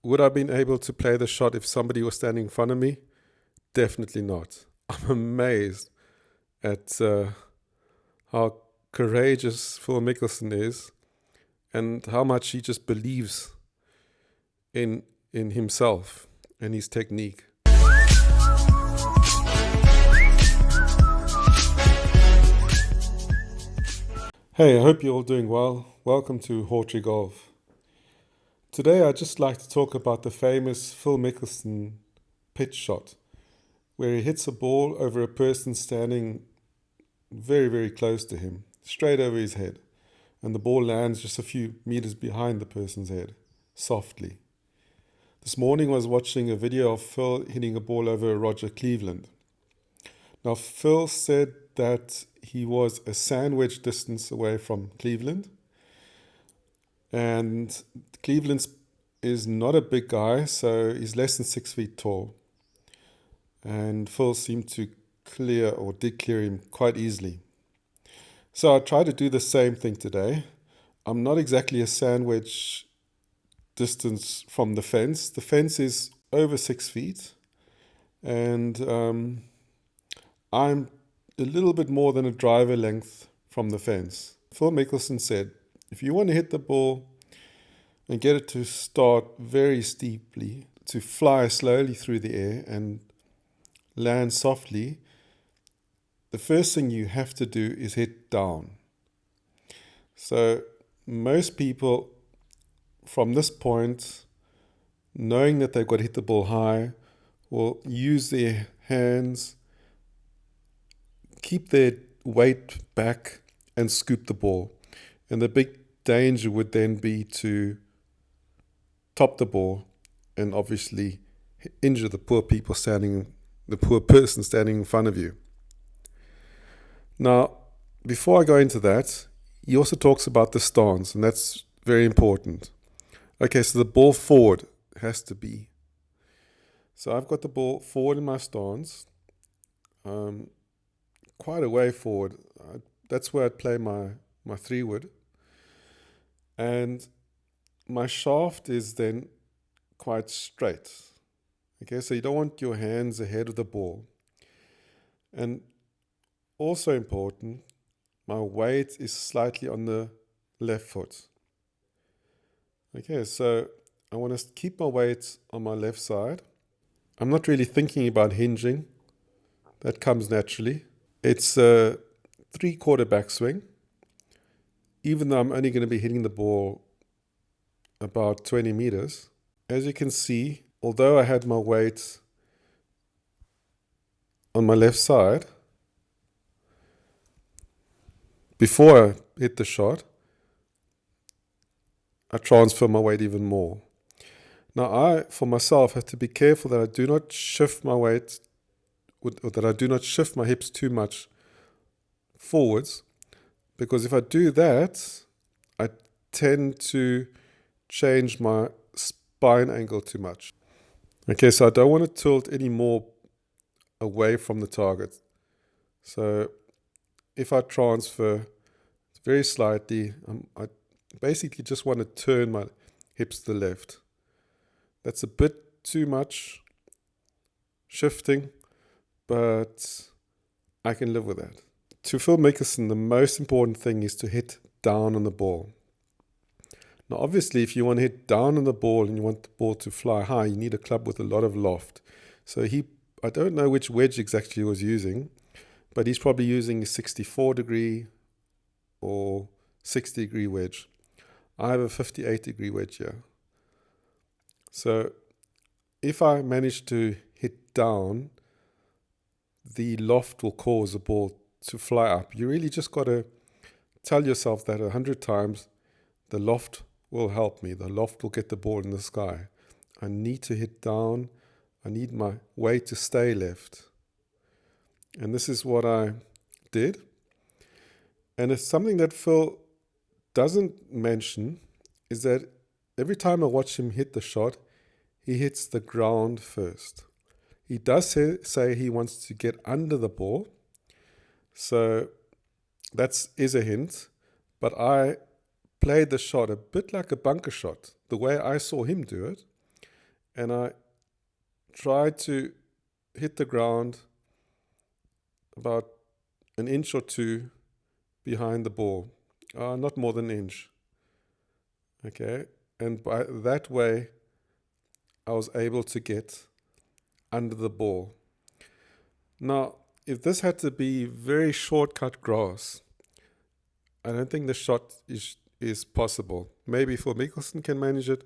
would I have been able to play the shot if somebody was standing in front of me? Definitely not. I'm amazed at how courageous Phil Mickelson is and how much he just believes in himself and his technique. Hey, I hope you're all doing well. Welcome to Hawtree Golf. Today I'd just like to talk about the famous Phil Mickelson pitch shot, where he hits a ball over a person standing very, very close to him, straight over his head, and the ball lands just a few meters behind the person's head, softly. This morning I was watching a video of Phil hitting a ball over Roger Cleveland. Now, Phil said that he was a sandwich distance away from Cleveland, and Cleveland is not a big guy, so he's less than 6 feet tall. And Phil seemed to did clear him quite easily. So I tried to do the same thing today. I'm not exactly a sandwich distance from the fence. The fence is over 6 feet, and I'm a little bit more than a driver length from the fence. Phil Mickelson said, if you want to hit the ball and get it to start very steeply, to fly slowly through the air and land softly, the first thing you have to do is hit down. So most people from this point, knowing that they've got to hit the ball high, will use their hands, keep their weight back and scoop the ball. And the big danger would then be to top the ball and obviously injure the poor person standing in front of you. Now, before I go into that, he also talks about the stance, and that's very important. Okay, so the ball forward has to be. So I've got the ball forward in my stance, quite a way forward. That's where I'd play my 3-wood. And my shaft is then quite straight. Okay, so you don't want your hands ahead of the ball. And also important, my weight is slightly on the left foot. Okay, so I want to keep my weight on my left side. I'm not really thinking about hinging. That comes naturally. It's a 3/4 backswing, even though I'm only going to be hitting the ball about 20 meters. As you can see, although I had my weight on my left side, before I hit the shot, I transfer my weight even more. Now I, for myself, have to be careful that I do not shift my weight, or that I do not shift my hips too much forwards, because if I do that, I tend to change my spine angle too much. Okay, so I don't want to tilt any more away from the target. So if I transfer very slightly, I basically just want to turn my hips to the left. That's a bit too much shifting, but I can live with that. To Phil Mickelson, the most important thing is to hit down on the ball. Now, obviously, if you want to hit down on the ball and you want the ball to fly high, you need a club with a lot of loft. So I don't know which wedge exactly he was using, but he's probably using a 64-degree or 60-degree wedge. I have a 58-degree wedge here. So if I manage to hit down, the loft will cause the ball to fly up. You really just got to tell yourself that 100 times. The loft will help me. The loft will get the ball in the sky. I need to hit down. I need my weight to stay left. And this is what I did. And it's something that Phil doesn't mention, is that every time I watch him hit the shot, he hits the ground first. He does say he wants to get under the ball. So that is a hint. But I played the shot a bit like a bunker shot, the way I saw him do it. and I try to hit the ground about an inch or two behind the ball, not more than an inch. Okay, and by that way, I was able to get under the ball. Now, if this had to be very shortcut grass, I don't think the shot is possible. Maybe Phil Mickelson can manage it,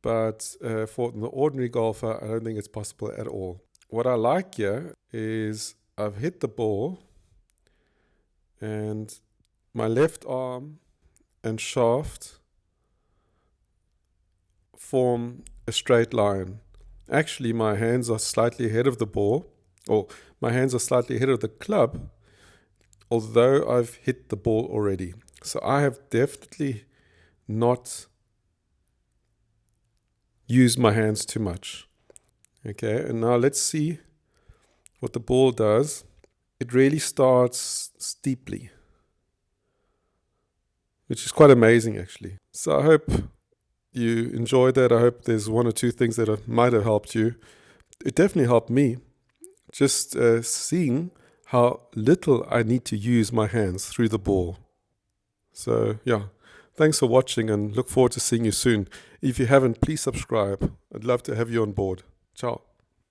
but for the ordinary golfer, I don't think it's possible at all. What I like here is I've hit the ball and my left arm and shaft form a straight line. Actually, my hands are slightly ahead of the ball, or my hands are slightly ahead of the club, although I've hit the ball already. So I have definitely not used my hands too much. Okay, and now let's see what the ball does. It really starts steeply, which is quite amazing actually. So I hope you enjoyed that. I hope there's one or two things that might have helped you. It definitely helped me, just seeing how little I need to use my hands through the ball. So yeah, thanks for watching and look forward to seeing you soon. If you haven't, please subscribe. I'd love to have you on board. Ciao.